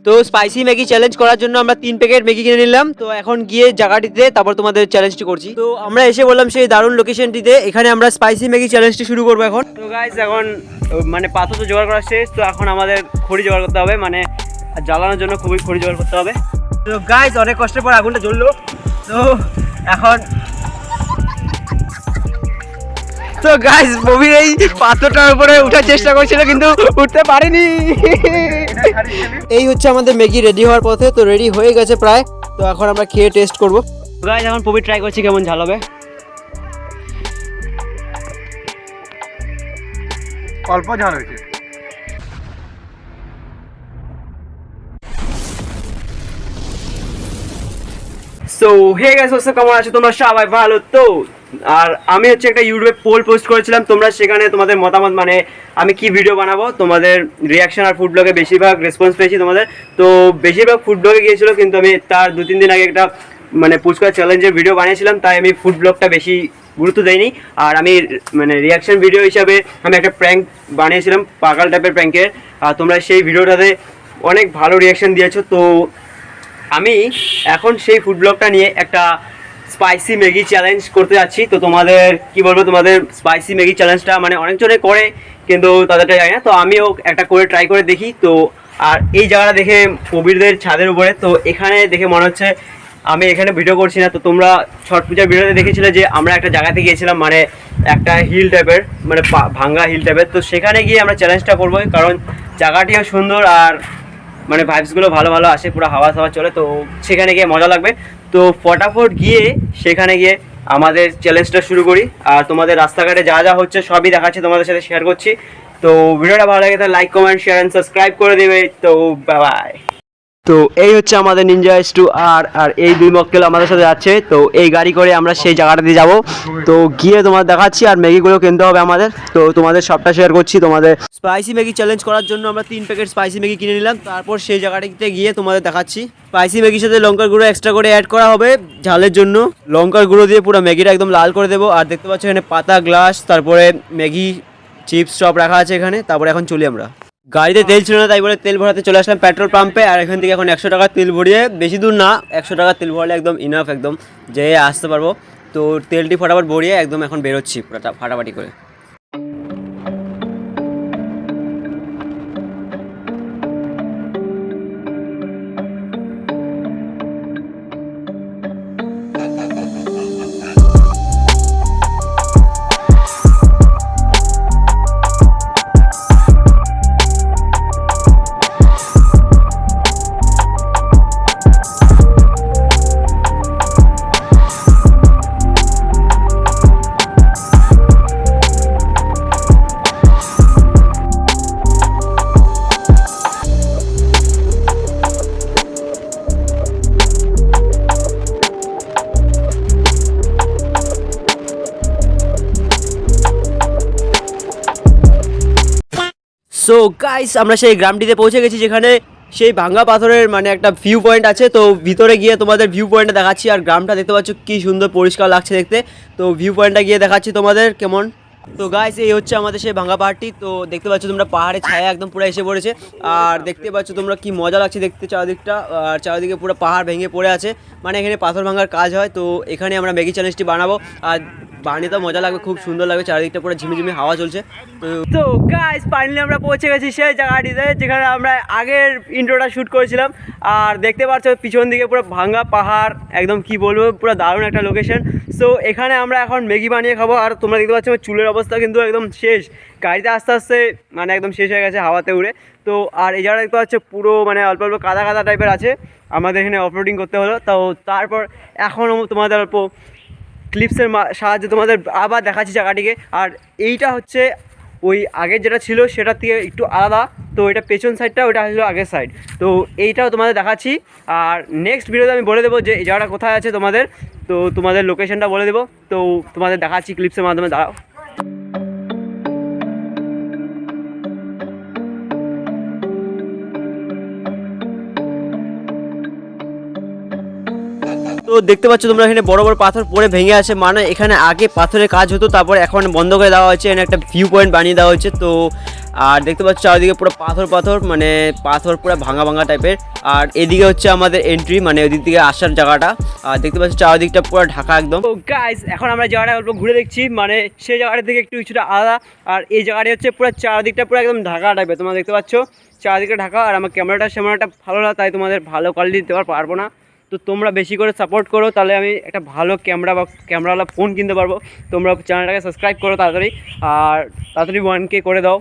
তো spicy Maggi challenge করার জন্য আমরা 3 প্যাকেট ম্যাগি কিনে নিলাম। তো এখন গিয়ে জায়গাটিতে তারপর তোমাদের চ্যালেঞ্জটি করছি। তো আমরা এসে বললাম সেই দারুণ লোকেশনটিতে, এখানে আমরা স্পাইসি ম্যাগি চ্যালেঞ্জটি শুরু করবো এখন। তো গাইস এখন মানে পাথর তো জোগাড় করা শেষ, তো এখন আমাদের খড়ি জোগাড় করতে হবে, মানে জ্বালানোর জন্য খুবই খড়ি জোগাড় করতে হবে। তো গাইস অনেক কষ্টের পর আগুনটা জ্বললো। তো এখন তো গাইস ববির এই পাথরটার উপরে উঠার চেষ্টা করছিল কিন্তু উঠতে পারেনি। এই হচ্ছে আমাদের ম্যাগি রেডি হওয়ার পথে, তো রেডি হয়ে গেছে প্রায়। তো এখন আমরা খেয়ে টেস্ট করবো। গাইস এখন ববি ট্রাই করছি কেমন ঝাল হবে। অল্প ঝাল হয়েছে। So hey guys what's up, কেমন আছো তোমরা সবাই? ভালো তো। আর আমি হচ্ছে একটা ইউটিউবে পোল পোস্ট করেছিলাম, তোমরা সেখানে তোমাদের মতামত মানে আমি কি ভিডিও বানাবো, তোমাদের রিয়াকশন আর ফুড ব্লগে বেশিরভাগ রেসপন্স পেয়েছি তোমাদের। তো বেশিরভাগ ফুড ব্লগে গিয়েছিলো, কিন্তু আমি তার 2-3 দিন আগে একটা মানে পুচকা চ্যালেঞ্জের ভিডিও বানিয়েছিলাম, তাই আমি ফুড ব্লগটা বেশি গুরুত্ব দেয়নি। আর আমি মানে রিয়াকশন ভিডিও হিসাবে আমি একটা প্র্যাঙ্ক বানিয়েছিলাম, পাগল টাইপের প্র্যাঙ্কের। আর তোমরা সেই ভিডিওটাতে অনেক ভালো রিয়াকশন দিয়েছো। তো আমি এখন সেই ফুড ব্লগটা নিয়ে একটা স্পাইসি ম্যাগি চ্যালেঞ্জ করতে যাচ্ছি। তো তোমাদের কি বলবো, তোমাদের স্পাইসি ম্যাগি চ্যালেঞ্জটা মানে অনেকজনে করে কিন্তু তাদেরটা জানি না, তো আমিও একটা করে ট্রাই করে দেখি। তো আর এই জায়গাটা দেখে কবিরদের ছাদের উপরে, তো এখানে দেখে মনে হচ্ছে আমি এখানে ভিডিও করছি না। তো তোমরা ছট পূজার ভিডিওতে দেখেছিলে যে আমরা একটা জায়গাতে গিয়েছিলাম, মানে একটা হিল টাইপের, মানে ভাঙ্গা হিল টাইপের। তো সেখানে গিয়ে আমরা চ্যালেঞ্জটা করবো, কারণ জায়গাটিও সুন্দর আর মানে ভাইবসগুলো ভালো ভালো আসে, পুরো হাওয়া সাওয়া চলে। তো সেখানে গিয়ে মজা লাগবে। তো ফটাফট গিয়ে সেখানে গিয়ে আমাদের চ্যালেঞ্জটা শুরু করি। আর তোমাদের রাস্তাঘাটে যা যা হচ্ছে সবই দেখাচ্ছি, তোমাদের সাথে শেয়ার করছি। তো ভিডিওটা ভালো লাগে তাহলে like, comment, share and subscribe করে দেবে। তো বাই বাই। তো এই হচ্ছে আমাদের নিনজা S2 আর এই 2 মক্কেল আমাদের সাথে যাচ্ছে। তো এই গাড়ি করে আমরা সেই জায়গাটাতে যাব। তো গিয়ে তোমাদের দেখাচ্ছি, আর ম্যাগিগুলো কিনতে হবে আমাদের। তো তোমাদের সবটা শেয়ার করছি। তোমাদের স্পাইসি ম্যাগি চ্যালেঞ্জ করার জন্য আমরা 3 প্যাকেট স্পাইসি ম্যাগি কিনে নিলাম, তারপর সেই জায়গাটাতে গিয়ে তোমাদের দেখাচ্ছি। স্পাইসি ম্যাগির সাথে লঙ্কার গুঁড়ো এক্সট্রা করে অ্যাড করা হবে ঝালের জন্য। লঙ্কার গুঁড়ো দিয়ে পুরো ম্যাগিটা একদম লাল করে দেবো। আর দেখতে পাচ্ছ এখানে পাতা, গ্লাস, তারপরে ম্যাগি চিপস সব রাখা আছে এখানে। তারপরে এখন চলি আমরা। গাড়িতে তেল ছিল না, তাই বলে তেল ভরাতে চলে আসলাম পেট্রোল পাম্পে। আর এখান থেকে এখন 100 টাকার তেল ভরিয়ে, বেশি দূর না, 100 টাকার তেল ভরলে একদম ইনাফ, একদম যে আসতে পারবো। তো তেলটি ফটাফট ভরিয়ে একদম এখন বেরোচ্ছি ফাটাফাটি করে। সো গাইস আমরা সেই গ্রামটিতে পৌঁছে গেছি, যেখানে সেই ভাঙ্গা পাথরের মানে একটা ভিউ পয়েন্ট আছে। তো ভিতরে গিয়ে তোমাদের ভিউ পয়েন্টটা দেখাচ্ছি। আর গ্রামটা দেখতে পাচ্ছ কি সুন্দর পরিষ্কার লাগছে দেখতে। তো ভিউ পয়েন্টটা গিয়ে দেখাচ্ছি তোমাদের কেমন। তো গাইস এই হচ্ছে আমাদের সেই ভাঙ্গা পাহাড়টি। তো দেখতে পাচ্ছ তোমরা পাহাড়ের ছায়া একদম পুরো এসে পড়েছে। আর দেখতে পাচ্ছ তোমরা কি মজা লাগছে দেখতে চারদিকটা। আর চারদিকে পুরো পাহাড় ভেঙে পড়ে আছে, মানে এখানে পাথর ভাঙার কাজ হয়। তো এখানে আমরা ম্যাগি চ্যালেঞ্জটি বানাবো, আর বানিয়ে তো মজা লাগবে, খুব সুন্দর লাগবে, চারিদিকটা পুরো ঝিমিঝিমি হাওয়া চলছে। তো গাইস ফাইনালি আমরা পৌঁছে গেছি সেই জায়গাটিতে, যেখানে আমরা আগের ইন্ট্রোটা শ্যুট করেছিলাম। আর দেখতে পাচ্ছ পিছন দিকে পুরো ভাঙ্গা পাহাড়, একদম কি বলবো, পুরো দারুণ একটা লোকেশন। সো এখানে আমরা এখন ম্যাগি বানিয়ে খাবো। আর তোমরা দেখতে পাচ্ছ আমার চুলের অবস্থা কিন্তু একদম শেষ, গাড়িতে আস্তে আস্তে মানে একদম শেষ হয়ে গেছে হাওয়াতে উড়ে। তো আর এই জায়গাটা দেখতে পাচ্ছ পুরো মানে অল্প অল্প কাদা কাদা টাইপের আছে, আমাদের এখানে অফরোডিং করতে হলো। তো তারপর এখন তোমাদের অল্প ক্লিপসের সাহায্যে তোমাদের আবার দেখাচ্ছি জায়গাটিকে। আর এইটা হচ্ছে ওই আগের যেটা ছিল সেটার থেকে একটু আলাদা। তো এটা পেছন সাইডটা, ওইটা হলো আগের সাইড। তো এইটাও তোমাদের দেখাচ্ছি। আর নেক্সট ভিডিওতে আমি বলে দেবো যে এই জায়গাটা কোথায় আছে তোমাদের। তো তোমাদের লোকেশনটা বলে দেবো। তো তোমাদের দেখাচ্ছি ক্লিপসের মাধ্যমে, দাঁড়াও। তো দেখতে পাচ্ছ তোমরা এখানে বড় বড় পাথর পড়ে ভেঙে আছে, মানে এখানে আগে পাথরের কাজ হতো, তারপর এখন বন্ধ করে দেওয়া হয়েছে। এখানে একটা ভিউ পয়েন্ট বানিয়ে দেওয়া হয়েছে। তো আর দেখতে পাচ্ছ চারিদিকে পুরো পাথর পাথর, মানে পাথর পুরো ভাঙা ভাঙা টাইপের। আর এদিকে হচ্ছে আমাদের এন্ট্রি, মানে ওদিক থেকে আসার জায়গাটা। আর দেখতে পাচ্ছ চারিদিকটা পুরো ঢাকা একদম। তো গাইস এখন আমরা জায়গাটা অল্প ঘুরে দেখছি, মানে সেই জায়গাটা থেকে একটু কিছুটা আলাদা। আর এই জায়গাটা হচ্ছে পুরো চারিদিকটা পুরো একদম ঢাকা টাইপের, তোমরা দেখতে পাচ্ছ চারিদিকে ঢাকা। আর আমার ক্যামেরাটা ভালো না, তাই তোমাদের ভালো কোয়ালিটি দিতে পারবো না। তো তোমরা বেশি করে সাপোর্ট করো, তাহলে আমি একটা ভালো ক্যামেরা বা ক্যামেরাওয়ালা ফোন কিনতে পারবো। তোমরা চ্যানেলটাকে সাবস্ক্রাইব করো তাড়াতাড়ি, আর তাড়াতাড়ি 1K করে দাও।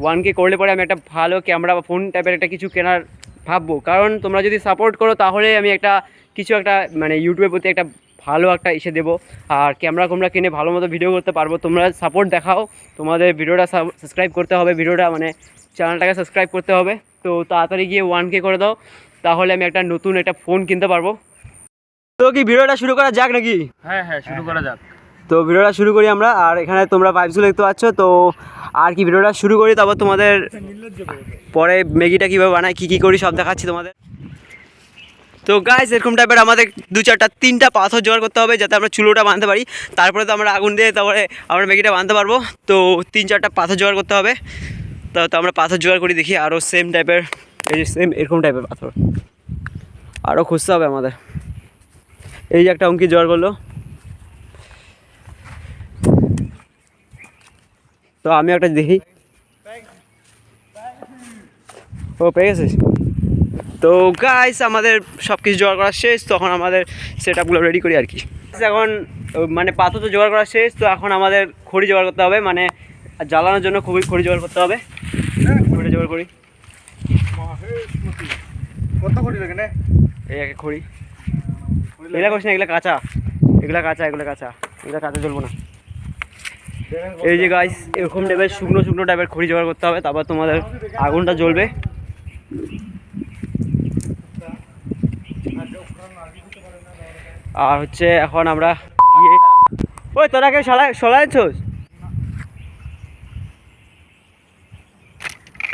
1K করলে পরে আমি একটা ভালো ক্যামেরা বা ফোন টাইপের একটা কিছু কেনার ভাববো। কারণ তোমরা যদি সাপোর্ট করো তাহলে আমি একটা মানে ইউটিউবের প্রতি একটা ভালো একটা ইসে দেবো। আর ক্যামেরা কিনে ভালো মতো ভিডিও করতে পারবো। তোমরা সাপোর্ট দেখাও, তোমাদের ভিডিওটা সাবস্ক্রাইব করতে হবে, ভিডিওটা মানে চ্যানেলটাকে সাবস্ক্রাইব করতে হবে। তো তাড়াতাড়ি গিয়ে 1K করে দাও, তাহলে আমি একটা নতুন একটা ফোন কিনতে পারবো। তো কি ভিডিওটা শুরু করা যাক নাকি? হ্যাঁ হ্যাঁ, শুরু করা যাক। তো ভিডিওটা শুরু করি আমরা। আর এখানে তোমরা পাইপসগুলো দেখতে পাচ্ছ। তো আর কি ভিডিওটা শুরু করি, তারপর তোমাদের পরে ম্যাগিটা কীভাবে বানাই, কী কী করি সব দেখাচ্ছি তোমাদের। তো গাইস এরকম টাইপের আমাদের 2-4-3টা পাথর জোগাড় করতে হবে, যাতে আমরা চুলোটা বাঁধতে পারি। তারপরে তো আমরা আগুন দিয়ে তারপরে আমরা ম্যাগিটা বাঁধতে পারবো। তো 3-4টা পাথর জোগাড় করতে হবে। তো আমরা পাথর জোগাড় করি, দেখি আরও সেম টাইপের, এই যে সেম এরকম টাইপের পাথর আরও খুঁজতে হবে আমাদের। এই যে একটা অঙ্কি জোগাড় করলো। তো আমি একটা দেখি, ও পেয়ে গেছিস। তো গাইস আমাদের সব কিছু জোগাড় করা শেষ, তখন আমাদের সেট আপগুলো রেডি করি আর কি। এখন মানে পাথর তো জোগাড় করা শেষ, তো এখন আমাদের খড়ি জোগাড় করতে হবে, মানে জ্বালানোর জন্য খুবই খড়ি জোগাড় করতে হবে। খড়ি জোগাড় করি, কত কোটি লাগে না? এই এক খড়ি, এগুলা করিস না, এগুলো কাঁচা, এগুলো কাঁচা চলবো না। এই যে গাইস এরকম টাইপের শুকনো টাইপের খড়ি জোগাড় করতে হবে, তারপর তোমাদের আগুনটা জ্বলবে। আর হচ্ছে এখন আমরা গিয়ে, ওই তোরা কেউ সলাইছোস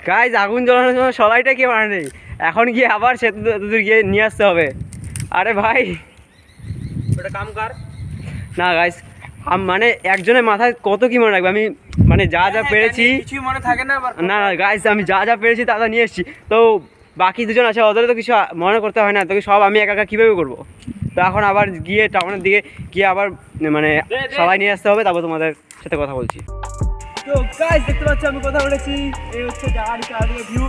গাইস, আগুন জ্বালানোর জন্য সলাইটা কি মানে নেই, এখন গিয়ে আবার সে তোদের গিয়ে নিয়ে আসতে হবে। আরে ভাই ওটা কাম কর না গাইস, মানে একজনের মাথায় কত কি মনে রাখবে, আমি মানে যা পেরেছি কিছুই মনে থাকে না। না গাইস, আমি যা পেরেছি তা নিয়ে এসেছি। তো বাকি দুজন আছে, ওদের তো কিছু মনে করতে হয় না, তো সব আমি একা কীভাবে করবো। তো এখন আবার গিয়ে টাউনের দিকে গিয়ে আবার মানে সবাই নিয়ে আসতে হবে, তারপর তোমাদের সাথে কথা বলছি। তো গাইস দেখতে পাচ্ছ আমি কথা বলেছি, এই হচ্ছে চারিদিকে ভিউ।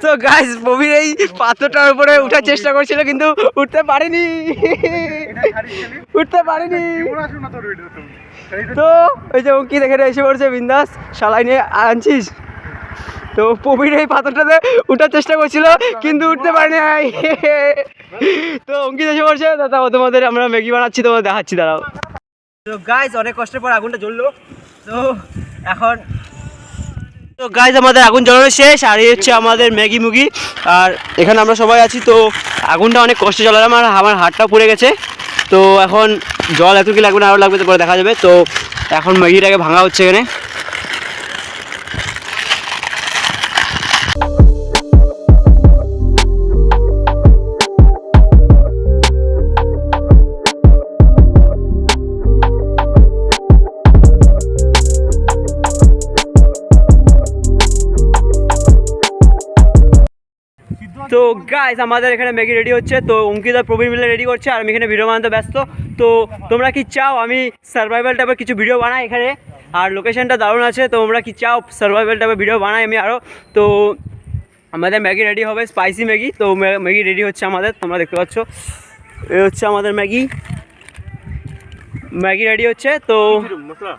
তো গাইস প্রবীর এই পাথরটার উপরে উঠার চেষ্টা করছিল, কিন্তু উঠতে পারেনি। তো ওই যে অঙ্কিত এখানে এসে পড়ছে বিন্দাস, শালাই নিয়ে আনছিস। তো প্রবীর এই পাথরটাতে উঠার চেষ্টা করছিল, কিন্তু উঠতে পারেনি। তো অঙ্কিত এসে পড়ছে, দাদা তোমাদের আমরা ম্যাগি বানাচ্ছি, তোমাদের দেখাচ্ছি, দাঁড়াও। তো গাইস অনেক কষ্টের পর আগুনটা জ্বললো। তো এখন তো গাইস আমাদের আগুন জ্বালানো শেষ, আর এই হচ্ছে আমাদের ম্যাগি মুগি। আর এখানে আমরা সবাই আছি। তো আগুনটা অনেক কষ্টে জ্বালালাম, আর আমার হাতটা পুড়ে গেছে। তো এখন জল এত কি লাগবে না আরও লাগবে, তো পরে দেখা যাবে। তো এখন ম্যাগিটাকে ভাঙা হচ্ছে এখানে। তো গাইস আমাদের এখানে ম্যাগি রেডি হচ্ছে। তো অঙ্কিত আর প্রবীণ মিলে রেডি করছে, আর আমি এখানে ভিডিও বানাতে ব্যস্ত। তো তোমরা কি চাও আমি সার্ভাইভাল টাইপের কিছু ভিডিও বানাই এখানে? আর লোকেশনটা দারুণ আছে, তো তোমরা কি চাও সার্ভাইভাল টাইপের ভিডিও বানাই আমি আরও? তো আমাদের ম্যাগি রেডি হবে, স্পাইসি ম্যাগি। তো ম্যাগি রেডি হচ্ছে আমাদের, তোমরা দেখতে পাচ্ছ এই হচ্ছে আমাদের ম্যাগি রেডি হচ্ছে। তো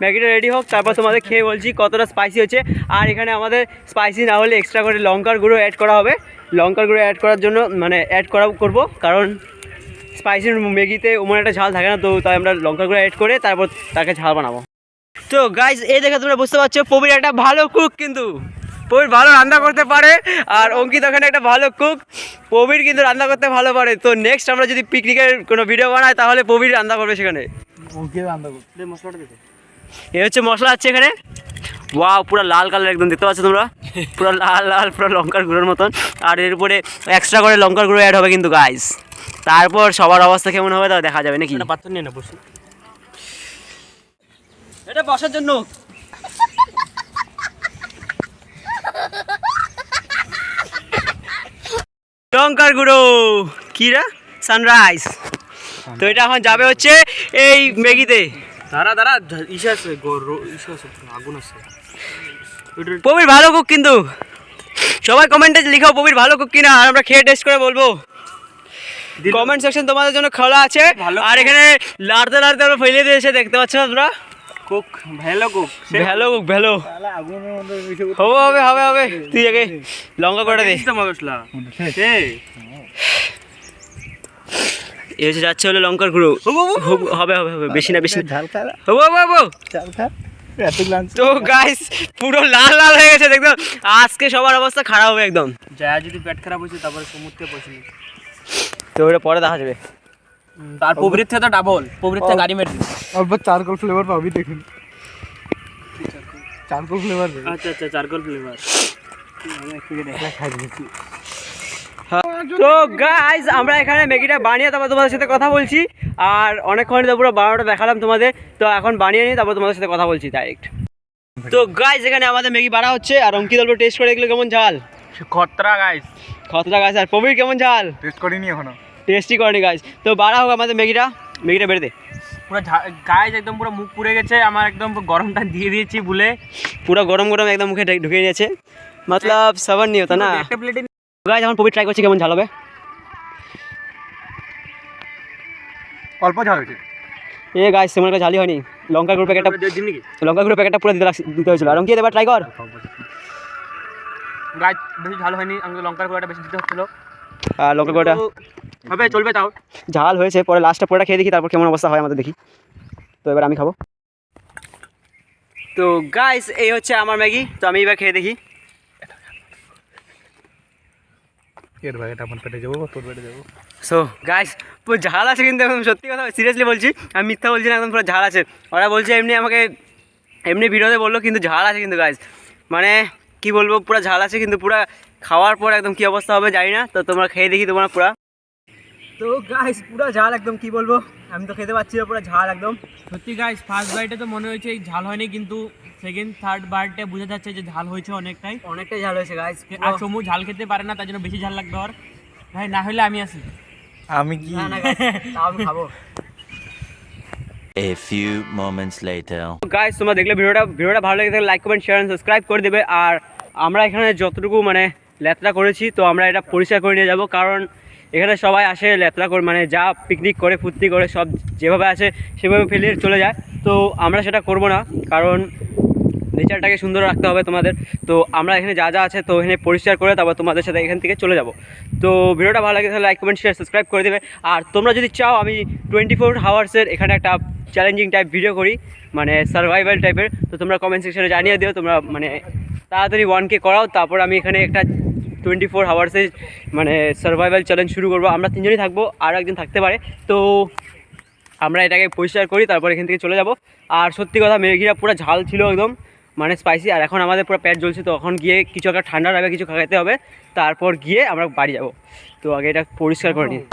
ম্যাগিটা রেডি হোক, তারপর তোমাদের খেয়ে বলছি কতটা স্পাইসি হচ্ছে। আর এখানে আমাদের স্পাইসি না হলে এক্সট্রা করে লঙ্কার গুঁড়ো অ্যাড করা হবে। লঙ্কার গুঁড়ো অ্যাড করার জন্য মানে করবো, কারণ স্পাইসি ম্যাগিতে ওমন একটা ঝাল থাকে না, তো তাই আমরা লঙ্কার গুঁড়ো অ্যাড করে তারপর তাকে ঝাল বানাবো। তো গাইজ এই দেখে তোমরা বুঝতে পারছো প্রবীর একটা ভালো কুক, কিন্তু প্রবীর ভালো রান্না করতে পারে। আর অঙ্কিত ওখানে একটা ভালো কুক, প্রবীর কিন্তু রান্না করতে ভালো পারে। তো নেক্সট আমরা যদি পিকনিকের কোনো ভিডিও বানাই, তাহলে প্রবীর রান্না করবে সেখানে। মশলাটা এ হচ্ছে মশলা আছে এখানে, ওয়াও, পুরো লাল কালার একদম, দেখতে পাচ্ছ তোমরা, পুরো লাল লাল, পুরো লঙ্কার গুঁড়োর মতন। আর এর উপরে এক্সট্রা করে লঙ্কার গুঁড়ো অ্যাড হবে কিন্তু গাইস। তারপর সবার অবস্থা কেমন হবে তাও দেখা যাবে নাকি। পাথর নিয়ে না বসি, এটা বসার জন্য। লঙ্কার গুঁড়ো কিরা সানরাইজ। তো এটা এখন যাবে হচ্ছে এই ম্যাগিতে। দাঁড়া দাঁড়া, ইসে আছে, ইসে আছে, আগুন আছে। প্রবীর ভালো কুক কিন্তু, সবাই কমেন্টে লিখো প্রবীর ভালো কুক কিনা, আর আমরা খেয়ে টেস্ট করে বলবো। কমেন্ট সেকশন তোমাদের জন্য খোলা আছে। আর এখানে লাড়তে লাড়তে আমরা ফেলে দিয়েছে, দেখতে পাচ্ছ না তোমরা। কুক ভ্যালো কুক, ভ্যালো কুক ভ্যালো আগুনের মধ্যে হবে হবে হবে হবে। তুই আগে লঙ্কা করে দে। মশলা এই হচ্ছে যাচ্ছে হলো লঙ্কার গুঁড়ো। হবে হবে হবে, বেশি না বেশি না। ঝাল খা, হবে হবে হবে। ঝাল খা, এত গ্লান্স। তো গাইস পুরো লাল লাল হয়ে গেছে দেখো, আজকে সবার অবস্থা খারাপ হবে একদম। যা যদি পেট খারাপ হয়েছে তারপরে সমুদ্রে পয়সা। তো ওটা পরে দেখা যাবে। তার প্রবৃত্তি থেকে তো ডাবল, প্রবৃত্তি থেকে গাড়ি মেরে দিন। अब चारकोल फ्लेवर पावी देखুন चारकोल फ्लेवर আচ্ছা আচ্ছা, চারকোল ফ্লেভার। তো গাইস আমরা এখানে ম্যাগিটা বানিয়ে তারপর তোমাদের সাথে কথা বলছি। আর অনেকক্ষণ তো পুরো বানানোটা দেখালাম তোমাদের, তো এখন বানিয়ে নিই তারপর তোমাদের সাথে কথা বলছি ডাইরেক্ট। তো গাইস এখানে আমাদের ম্যাগি বাড়া হচ্ছে, আর অঙ্কিত অল্প টেস্ট করে দেখলো কেমন ঝাল। খতরা গাইস, কতটা গাছ। আর প্রবীর কেমন ঝাল? টেস্ট করিনি এখনো, টেস্টি করেনি গাইস। তো বাড়া হোক আমাদের ম্যাগিটা বেড়ে দে। পুরো গাইস একদম পুরো মুখ পুড়ে গেছে আমার, একদম গরমটা দিয়ে দিয়েছি ভুলে। পুরো গরম গরম একদম মুখে ঢুকে নিয়েছে, মতলব সবার নিয়ে হতো না। একটা প্লেটে গাইস এখন প্রবীর ট্রাই করছি কেমন ঝাল হবে। অল্প ঝাল হয়েছে। এ গাইস তেমন একটা ঝালই হয়নি। লঙ্কা গুঁড়ো প্যাকেটটা পুরো দিতে হয়েছিল। আর অঙ্কিত এবার ট্রাই কর। গাইস বেশি ঝাল হয়নি, আমাকে লঙ্কার গুঁড়োটা বেশি দিতে হচ্ছিল। আর লঙ্কা গুঁড়োটা হবে, চলবে তাও। ঝাল হয়েছে, পরে লাস্টটা পুরোটা খেয়ে দেখি তারপর কেমন অবস্থা হয় আমাদের দেখি। তো এবার আমি খাবো। তো গাইস এই হচ্ছে আমার ম্যাগি, তো আমি এবার খেয়ে দেখি। এর ভাই এটা আমার পেটে যাবো, তোর পেটে যাবো। সো গাইস পুরো ঝাল আছে কিন্তু, একদম সত্যি কথা সিরিয়াসলি বলছি, আমি মিথ্যা বলছি না, একদম পুরো ঝাল আছে। ওরা বলছে এমনি আমাকে এমনি ভিডিওতে বললো, কিন্তু ঝাল আছে কিন্তু গাইস, মানে কি বলবো, পুরো ঝাল আছে কিন্তু। পুরো খাওয়ার পর একদম কী অবস্থা হবে জানি না, তো তোমরা খেয়ে দেখি তোমরা পুরো। তো গাইস পুরো ঝাল একদম, কি বলবো, আমি তো খেতে পাচ্ছি না, পুরো ঝাল একদম। সত্যি গাইস ফার্স্ট বাইটে তো মনে হয়েছে ঝাল হয়নি, কিন্তু সেকেন্ড থার্ড বাইটে বোঝা যাচ্ছে যে ঝাল হয়েছে অনেকটাই। অনেকটাই ঝাল হয়েছে গাইস। আর সমু ঝাল খেতে পারে না, তার জন্য বেশি ঝাল লাগবে ওর। ভাই না হলে আমি আসি। আমি কি না না guys, তাও আমি খাবো। A few moments later. Guys তোমরা দেখলে ভিডিওটা ভালো লেগে থাকলে like comment share and subscribe করে দেবে। আর আমরা এখানে যতটুকু মানে লেতরা করেছি, তো আমরা এটা পরিষ্কার করে নিয়ে যাব, কারণ এখানে সবাই আসে লেতরা করে, মানে যা পিকনিক করে ফুর্তি করে সব যেভাবে আসে সেভাবে ফেলে চলে যায়। তো আমরা সেটা করব না, কারণ নেচারটাকে সুন্দর রাখতে হবে তোমাদের। তো আমরা এখানে যা যা আছে তো এখানে পরিষ্কার করে তারপর তোমাদের সাথে এখান থেকে চলে যাব। তো ভিডিওটা ভালো লাগে তাহলে লাইক কমেন্ট শেয়ার সাবস্ক্রাইব করে দেবে। আর তোমরা যদি চাও আমি 24 আওয়ার্সের এখানে একটা চ্যালেঞ্জিং টাইপ ভিডিও করি, মানে সার্ভাইভাল টাইপের, তো তোমরা কমেন্ট সেকশনে জানিয়ে দিও। তোমরা মানে তাড়াতাড়ি 1K করাও, তারপর আমি এখানে একটা 24 আওয়ার্সের মানে সার্ভাইভাল চ্যালেঞ্জ শুরু করবো। আমরা 3 জনই থাকবো, আরও একজন থাকতে পারে। তো আমরা এটাকে পরিষ্কার করি, তারপর এখান থেকে চলে যাব। আর সত্যি কথা ম্যাগিটা পুরো ঝাল ছিল একদম, মানে স্পাইসি। আর এখন আমাদের পুরো পেট জ্বলছে, তো এখন গিয়ে কিছু একটা ঠান্ডা হবে, কিছু খাইতে হবে, তারপর গিয়ে আমরা বাড়ি যাব। তো আগে এটা পরিষ্কার করে নিই।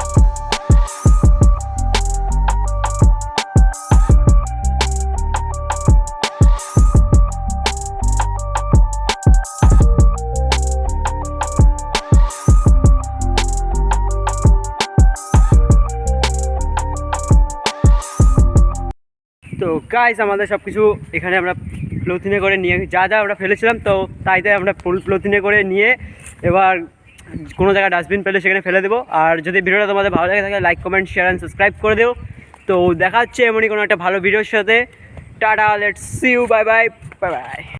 তো গাইস আমাদের সব কিছু এখানে আমরা পলিথিনে করে নিয়ে, যা যা আমরা ফেলেছিলাম তো তাই আমরা পলিথিনে করে নিয়ে এবার কোনো জায়গায় ডাস্টবিন পেলে সেখানে ফেলে দেবো। আর যদি ভিডিওটা তোমাদের ভালো লাগে থাকে like comment share and subscribe করে দেবো। তো দেখা হচ্ছে এমনই কোনো একটা ভালো ভিডিওর সাথে। Tata, let's see you, bye bye bye by.